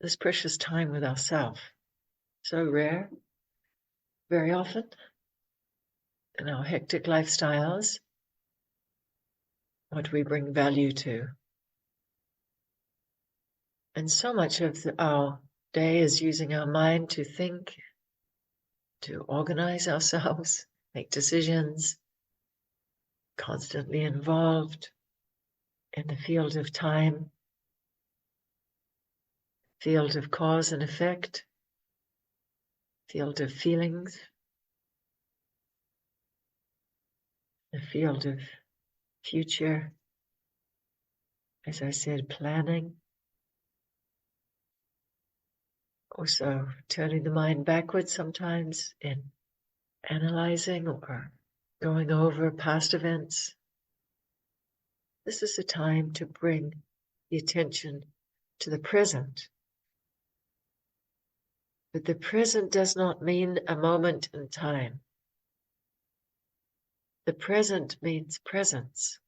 this precious time with ourselves. So rare, very often, in our hectic lifestyles, what we bring value to. And so much of our day is using our mind to think, to organize ourselves, make decisions, constantly involved in the field of time, field of cause and effect, field of feelings, the field of future, as I said, planning. Also turning the mind backwards sometimes in analyzing or going over past events. This is a time to bring the attention to the present. But the present does not mean a moment in time. The present means presence.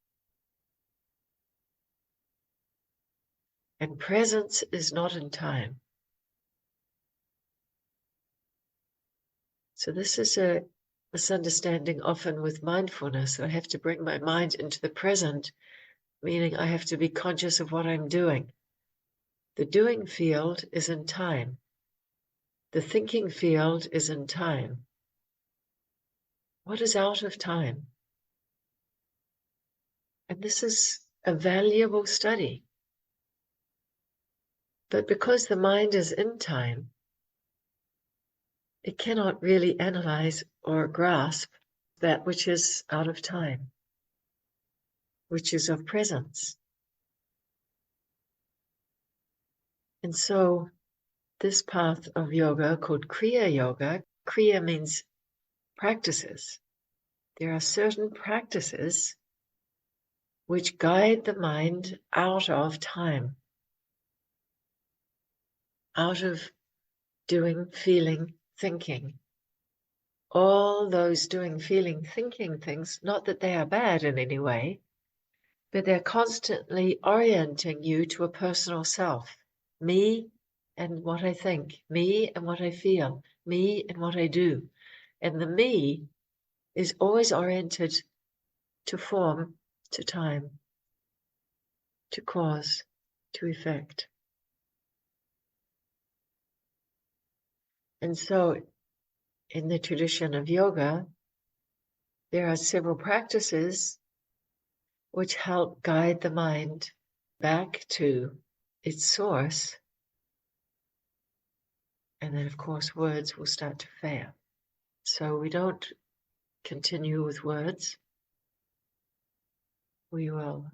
And presence is not in time. So this is a misunderstanding often with mindfulness. I have to bring my mind into the present, meaning I have to be conscious of what I'm doing. The doing field is in time. The thinking field is in time. What is out of time? And this is a valuable study. But because the mind is in time, it cannot really analyze or grasp that which is out of time, which is of presence. And so this path of yoga called Kriya Yoga, Kriya means practices. There are certain practices which guide the mind out of time, out of doing, feeling, thinking. All those doing, feeling, thinking things, not that they are bad in any way, but they're constantly orienting you to a personal self. Me and what I think, me and what I feel, me and what I do. And the me is always oriented to form, to time, to cause, to effect. And so in the tradition of yoga, there are several practices which help guide the mind back to its source. And then, of course, words will start to fail. So we don't continue with words. We will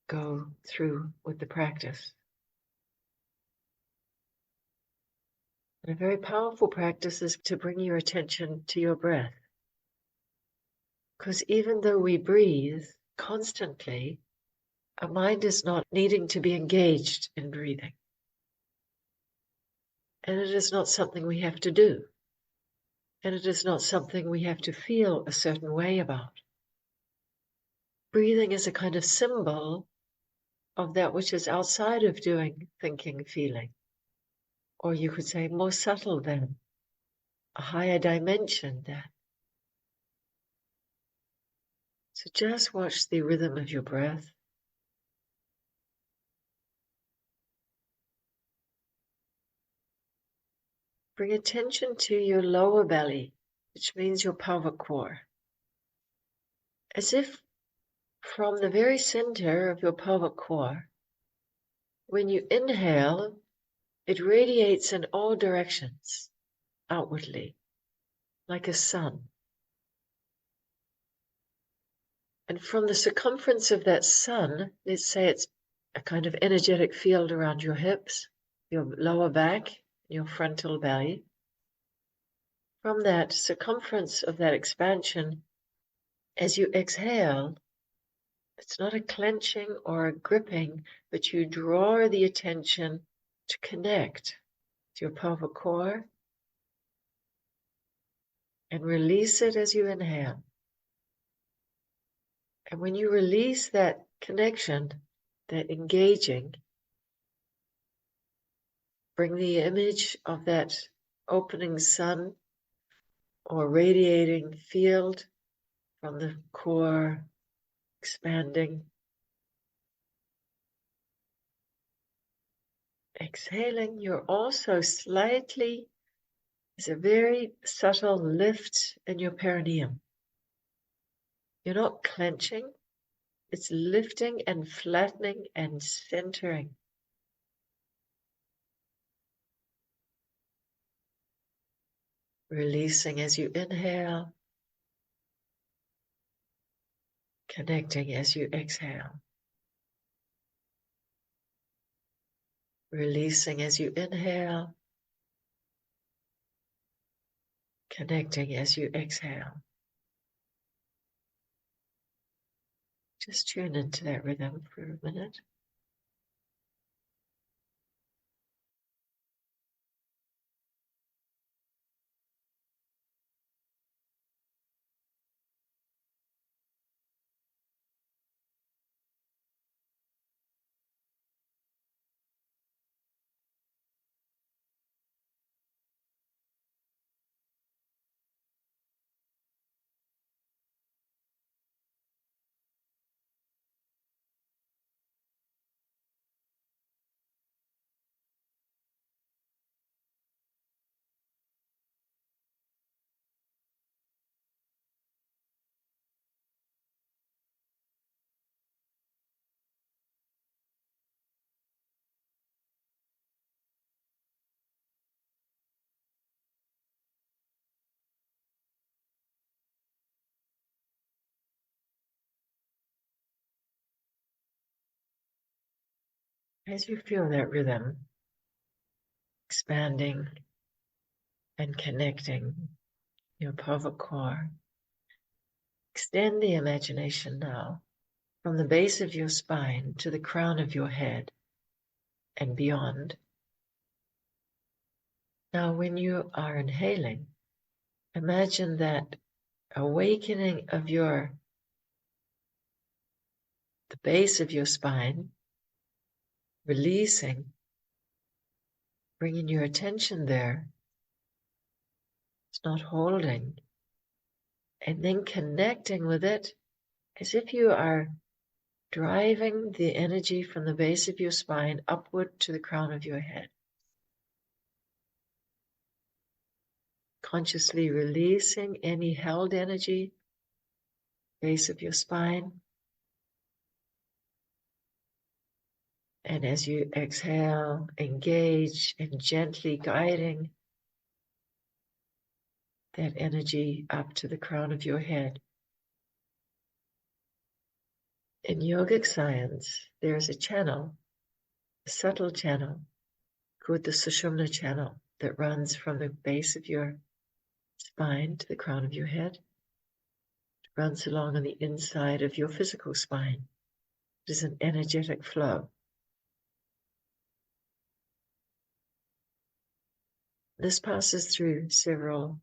go through with the practice. And a very powerful practice is to bring your attention to your breath. Because even though we breathe constantly, our mind is not needing to be engaged in breathing. And it is not something we have to do. And it is not something we have to feel a certain way about. Breathing is a kind of symbol of that which is outside of doing, thinking, feeling. Or you could say more subtle than, a higher dimension than. So just watch the rhythm of your breath. Bring attention to your lower belly, which means your pelvic core. As if from the very center of your pelvic core, when you inhale, it radiates in all directions, outwardly, like a sun. And from the circumference of that sun, let's say it's a kind of energetic field around your hips, your lower back, your frontal belly. From that circumference of that expansion, as you exhale, it's not a clenching or a gripping, but you draw the attention to connect to your pelvic core and release it as you inhale. And when you release that connection, that engaging, Bring the image of that opening sun or radiating field from the core, expanding. Exhaling, you're also slightly, it's a very subtle lift in your perineum. You're not clenching, it's lifting and flattening and centering. Releasing as you inhale, connecting as you exhale. Releasing as you inhale, connecting as you exhale. Just tune into that rhythm for a minute. As you feel that rhythm expanding and connecting your pelvic core, extend the imagination now from the base of your spine to the crown of your head and beyond. Now, when you are inhaling, imagine that awakening of the base of your spine, releasing, bringing your attention there. It's not holding. And then connecting with it as if you are driving the energy from the base of your spine upward to the crown of your head. Consciously releasing any held energy, base of your spine. And as you exhale, engage and gently guiding that energy up to the crown of your head. In yogic science, there's a channel, a subtle channel, called the Sushumna channel, that runs from the base of your spine to the crown of your head. It runs along on the inside of your physical spine. It is an energetic flow. This passes through several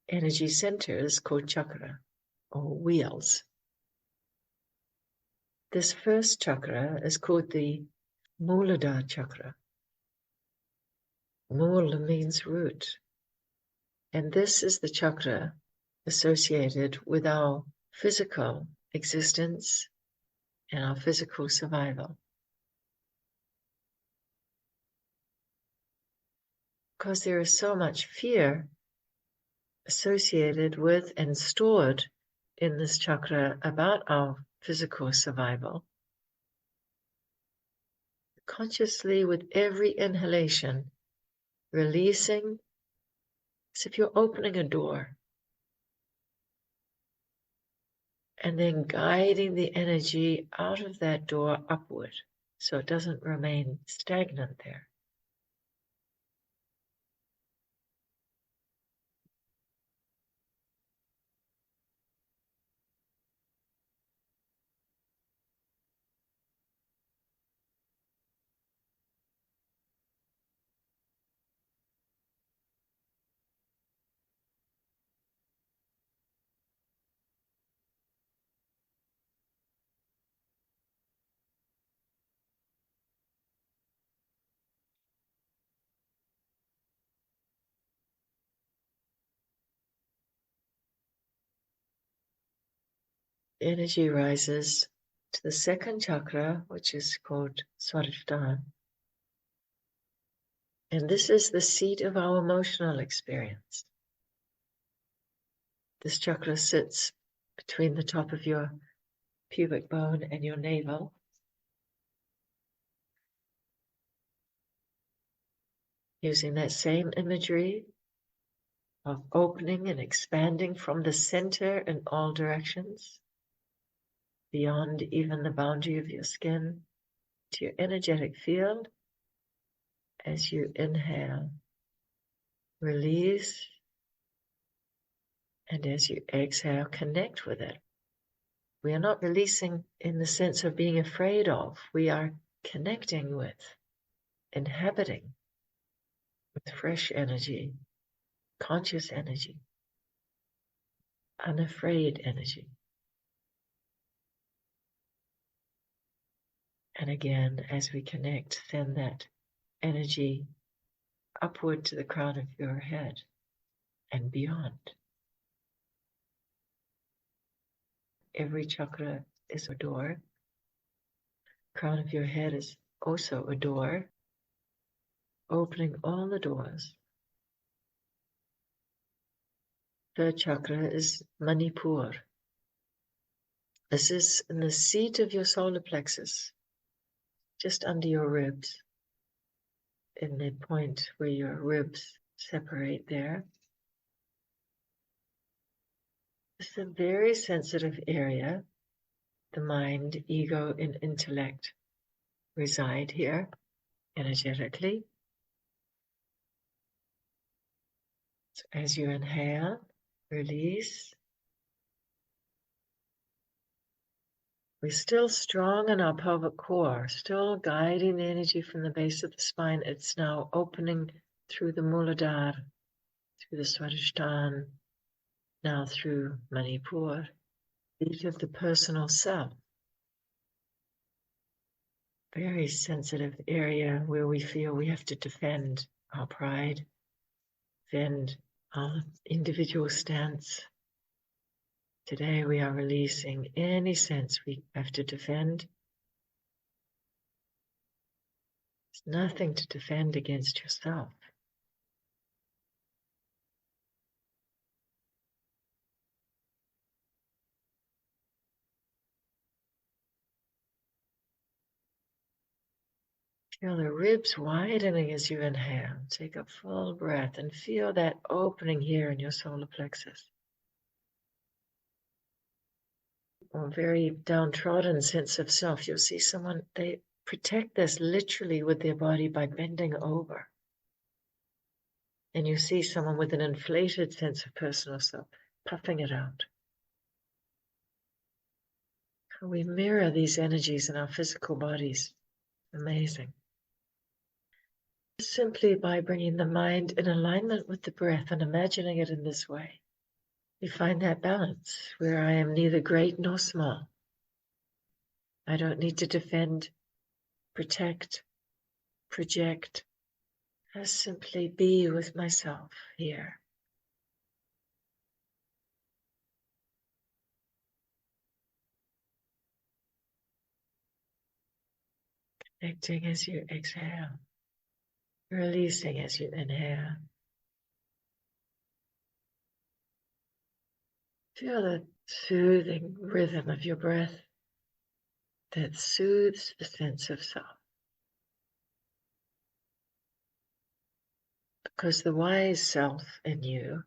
energy centers called chakra, or wheels. This first chakra is called the Muladhara chakra. Mula means root. And this is the chakra associated with our physical existence and our physical survival. Because there is so much fear associated with and stored in this chakra about our physical survival. Consciously, with every inhalation, releasing as if you're opening a door, and then guiding the energy out of that door upward so it doesn't remain stagnant there. energy rises to the second chakra, which is called Swadhisthana. And this is the seat of our emotional experience. This chakra sits between the top of your pubic bone and your navel. Using that same imagery of opening and expanding from the center in all directions, beyond even the boundary of your skin, to your energetic field. As you inhale, release, and as you exhale, connect with it. We are not releasing in the sense of being afraid of. We are connecting with, inhabiting with fresh energy, conscious energy, unafraid energy. And again, as we connect, send that energy upward to the crown of your head and beyond. Every chakra is a door. Crown of your head is also a door, opening all the doors. Third chakra is Manipur. This is in the seat of your solar plexus, just under your ribs, in the point where your ribs separate there. It's a very sensitive area. The mind, ego, and intellect reside here energetically. So as you inhale, release. We're still strong in our pelvic core, still guiding the energy from the base of the spine. It's now opening through the Muladhara, through the Swadhisthana, now through Manipur, seat of the personal self. Very sensitive area where we feel we have to defend our pride, defend our individual stance. Today we are releasing any sense we have to defend. There's nothing to defend against yourself. Feel the ribs widening as you inhale. Take a full breath and feel that opening here in your solar plexus. A very downtrodden sense of self. You'll see someone, they protect this literally with their body by bending over. And you see someone with an inflated sense of personal self, puffing it out. We mirror these energies in our physical bodies. Amazing. Simply by bringing the mind in alignment with the breath and imagining it in this way, we find that balance where I am neither great nor small. I don't need to defend, protect, project. I simply be with myself here. Connecting as you exhale, releasing as you inhale. Feel the soothing rhythm of your breath that soothes the sense of self. Because the wise self in you,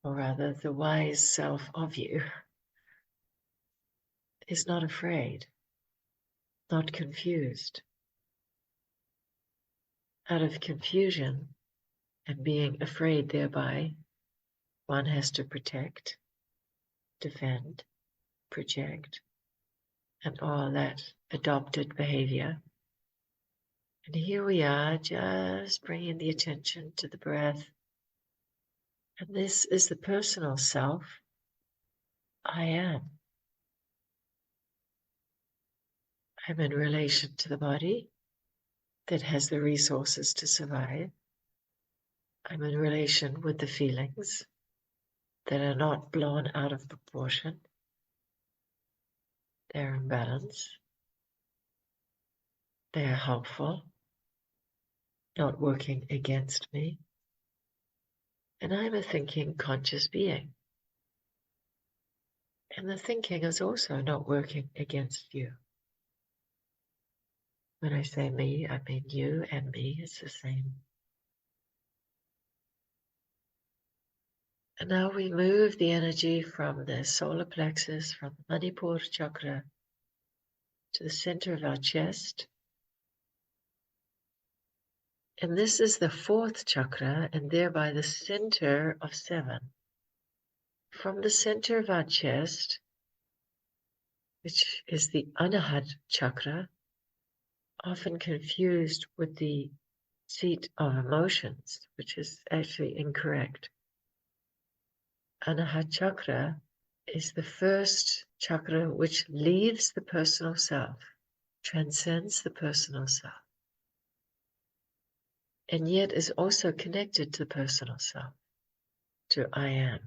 or rather the wise self of you, is not afraid, not confused. Out of confusion and being afraid thereby, one has to protect, defend, project, and all that adopted behavior. And here we are, just bringing the attention to the breath. And this is the personal self I am. I'm in relation to the body that has the resources to survive. I'm in relation with the feelings that are not blown out of proportion. They're in balance. They are helpful, not working against me. And I'm a thinking, conscious being. And the thinking is also not working against you. When I say me, I mean you and me. It's the same. And now we move the energy from the solar plexus, from the Manipur chakra, to the center of our chest. And this is the fourth chakra, and thereby the center of 7. From the center of our chest, which is the Anahat chakra, often confused with the seat of emotions, which is actually incorrect. Anahat chakra is the first chakra which leaves the personal self, transcends the personal self, and yet is also connected to the personal self, to I am.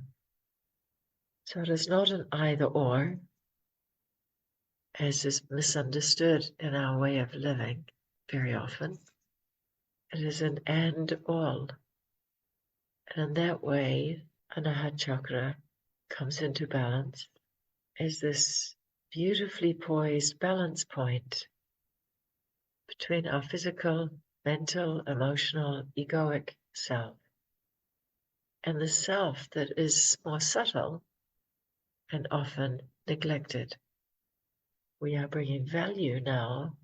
So it is not an either or, as is misunderstood in our way of living very often. It is an and all. And in that way, Anahat chakra comes into balance as this beautifully poised balance point between our physical, mental, emotional, egoic self and the self that is more subtle and often neglected. We are bringing value now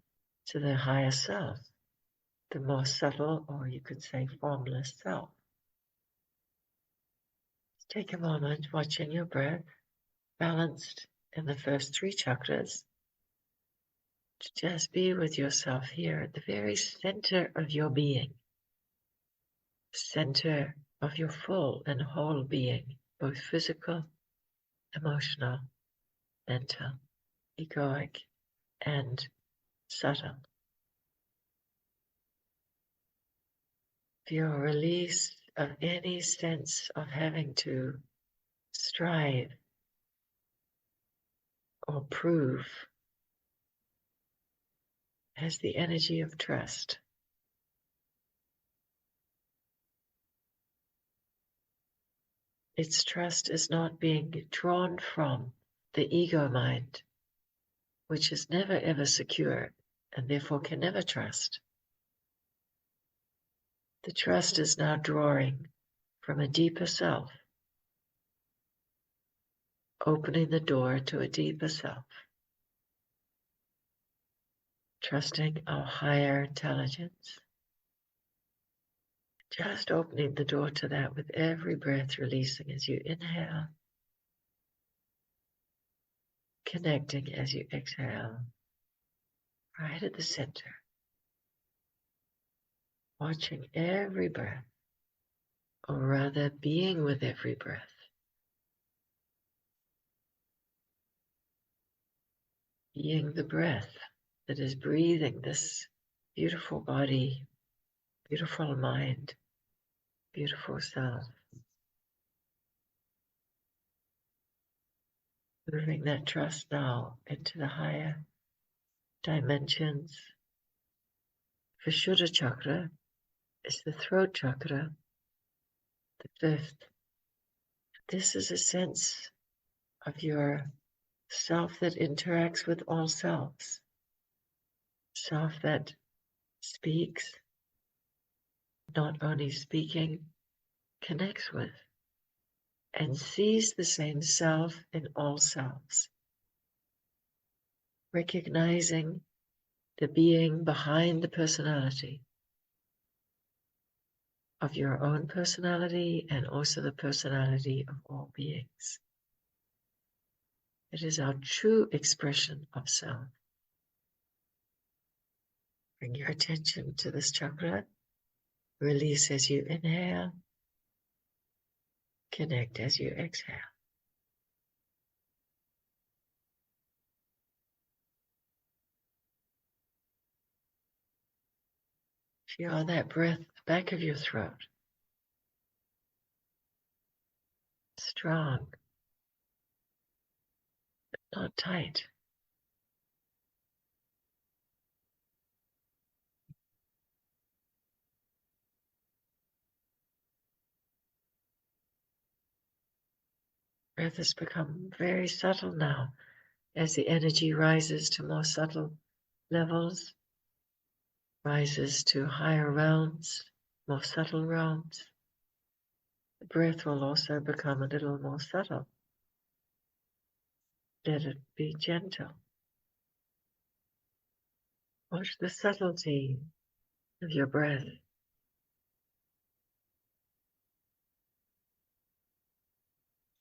to the higher self, the more subtle, or you could say formless self. Take a moment watching your breath, balanced in the first 3 chakras, to just be with yourself here at the very center of your being, center of your full and whole being, both physical, emotional, mental, egoic, and subtle. Feel a release of any sense of having to strive or prove, as the energy of trust. Its trust is not being drawn from the ego mind, which is never ever secure and therefore can never trust. The trust is now drawing from a deeper self, opening the door to a deeper self, trusting our higher intelligence, just opening the door to that with every breath, releasing as you inhale, connecting as you exhale, right at the center, watching every breath, or rather being with every breath. Being the breath that is breathing this beautiful body, beautiful mind, beautiful self. Moving that trust now into the higher dimensions. Vishuddha chakra is the throat chakra, the 5th. This is a sense of your self that interacts with all selves. Self that speaks, not only speaking, connects with, and sees the same self in all selves. Recognizing the being behind the personality of your own personality and also the personality of all beings. It is our true expression of self. Bring your attention to this chakra. Release as you inhale. Connect as you exhale. Feel that breath at the back of your throat. Strong, but not tight. Breath has become very subtle now as the energy rises to more subtle levels, rises to higher realms, more subtle realms. The breath will also become a little more subtle. Let it be gentle. Watch the subtlety of your breath.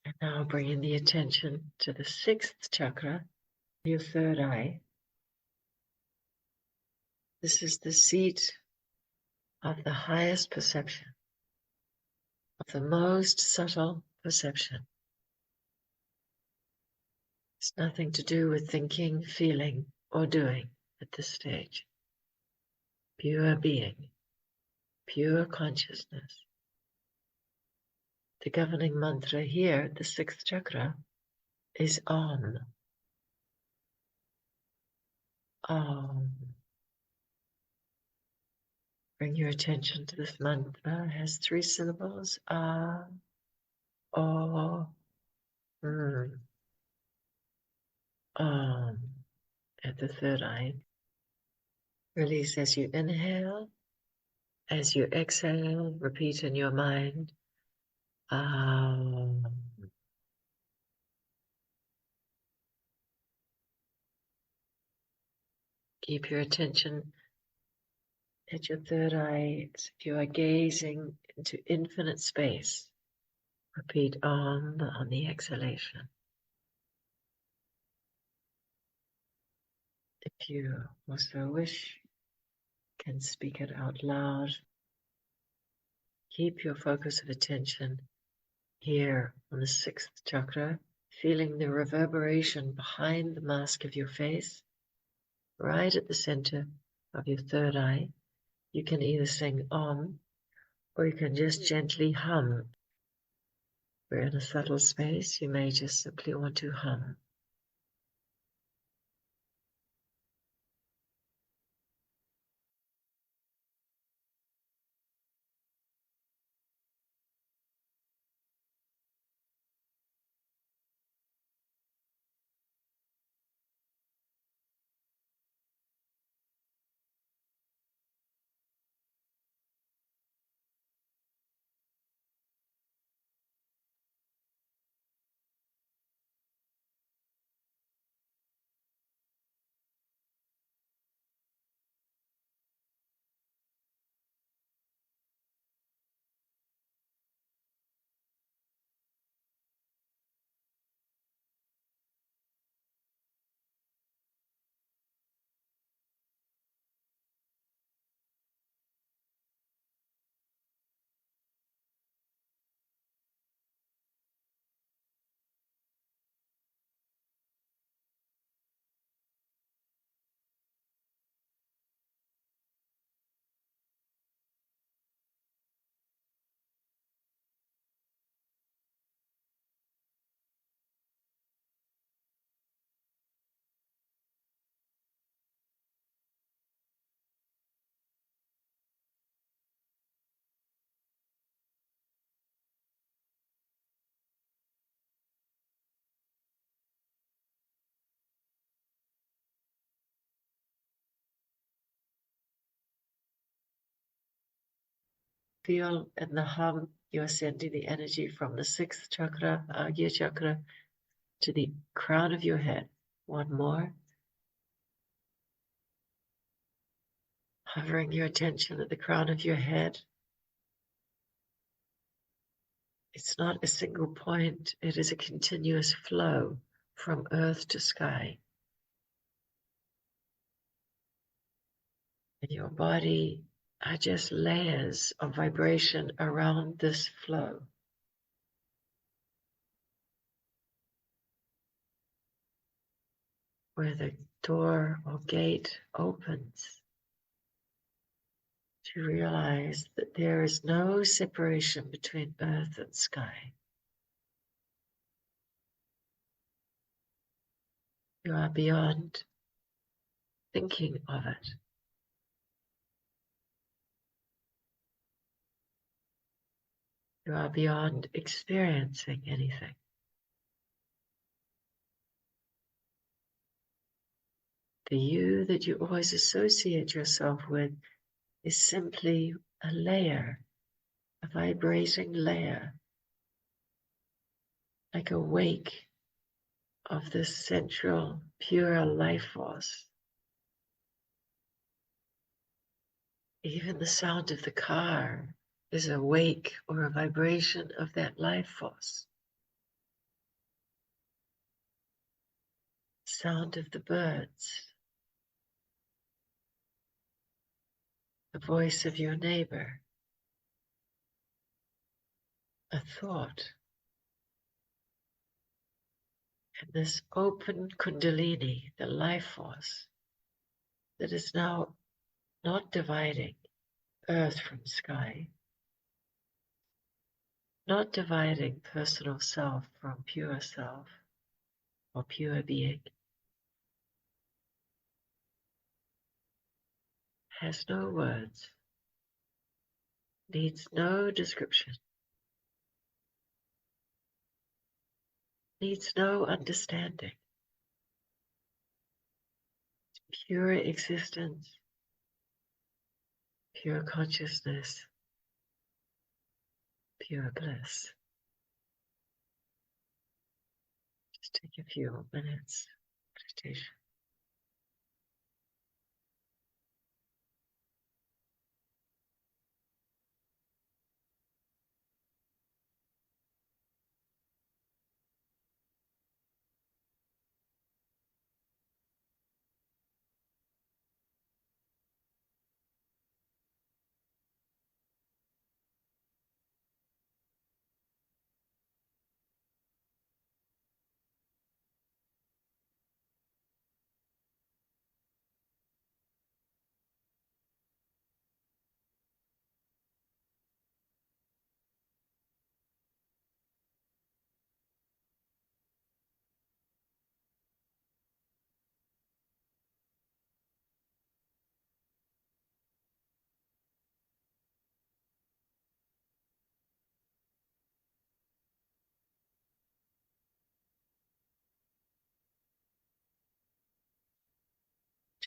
And now bringing the attention to the sixth chakra, your third eye. This is the seat of the highest perception, of the most subtle perception. It's nothing to do with thinking, feeling, or doing at this stage. Pure being, pure consciousness. The governing mantra here, the sixth chakra, is Om. Om. Bring your attention to this mantra. It has 3 syllables. Ah, O, Om. At the third eye. Release as you inhale. As you exhale, repeat in your mind. Om. Keep your attention at your third eye as if you are gazing into infinite space. Repeat Om on the exhalation. If you also wish, can speak it out loud. Keep your focus of attention here on the sixth chakra, feeling the reverberation behind the mask of your face, right at the center of your third eye. You can either sing Om or you can just gently hum. We're in a subtle space, you may just simply want to hum. Feel in the hum, you are sending the energy from the sixth chakra, Agya chakra, to the crown of your head. One more. Hovering your attention at the crown of your head. It's not a single point, it is a continuous flow from earth to sky. And your body are just layers of vibration around this flow. Where the door or gate opens, to realize that there is no separation between earth and sky. You are beyond thinking of it. You are beyond experiencing anything. The you that you always associate yourself with is simply a layer, a vibrating layer, like a wake of this central, pure life force. Even the sound of the car is a wake or a vibration of that life force. Sound of the birds, the voice of your neighbor, a thought, and this open Kundalini, the life force, that is now not dividing earth from sky, not dividing personal self from pure self or pure being, has no words, needs no description, needs no understanding. Pure existence, pure consciousness, pure bliss. Just take a few minutes meditation.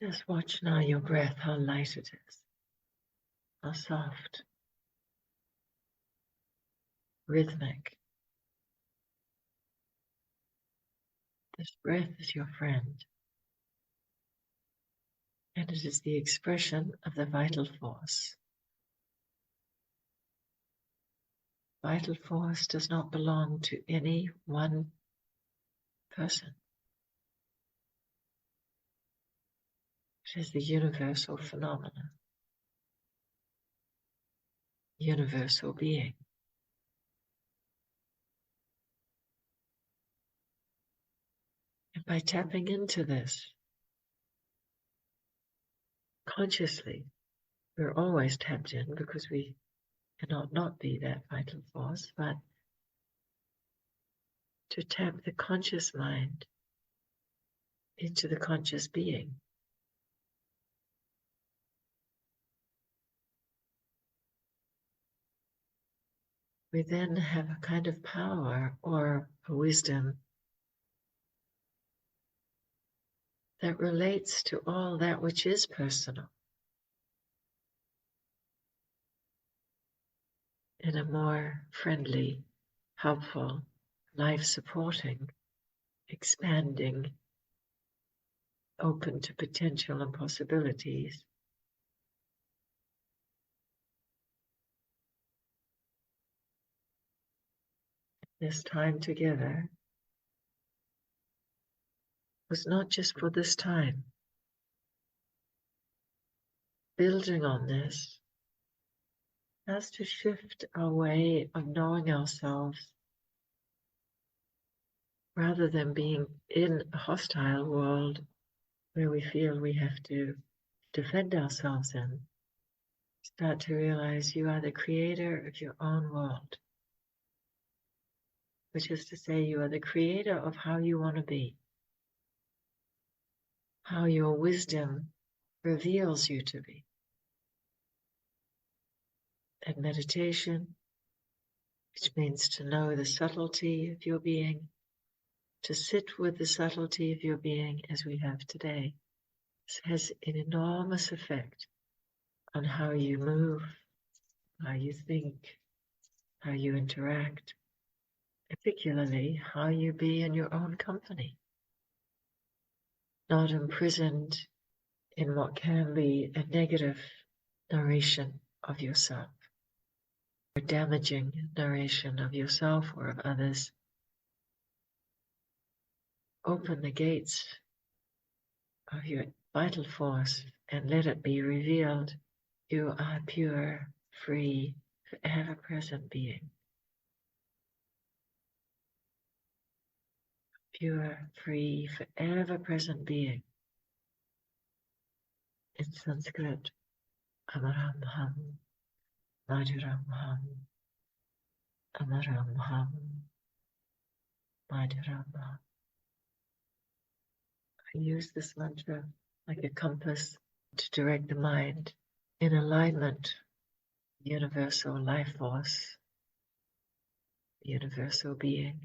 Just watch now your breath, how light it is, how soft, rhythmic. This breath is your friend, and it is the expression of the vital force. Vital force does not belong to any one person. It is the universal phenomena, universal being. And by tapping into this consciously, we're always tapped in because we cannot not be that vital force, but to tap the conscious mind into the conscious being. We then have a kind of power or a wisdom that relates to all that which is personal in a more friendly, helpful, life-supporting, expanding, open to potential and possibilities. This time together was not just for this time. Building on this has to shift our way of knowing ourselves rather than being in a hostile world where we feel we have to defend ourselves in. Start to realize you are the creator of your own world, which is to say you are the creator of how you want to be, how your wisdom reveals you to be. And meditation, which means to know the subtlety of your being, to sit with the subtlety of your being as we have today, This has an enormous effect on how you move, how you think, how you interact, particularly how you be in your own company, not imprisoned in what can be a negative narration of yourself, or damaging narration of yourself or of others. Open the gates of your vital force and let it be revealed. You are pure, free, forever present being. Pure, free, forever present being. In Sanskrit, Amaramham, Madhuramham, Amaramham, Madhuramham. I use this mantra like a compass to direct the mind in alignment with universal life force, universal being.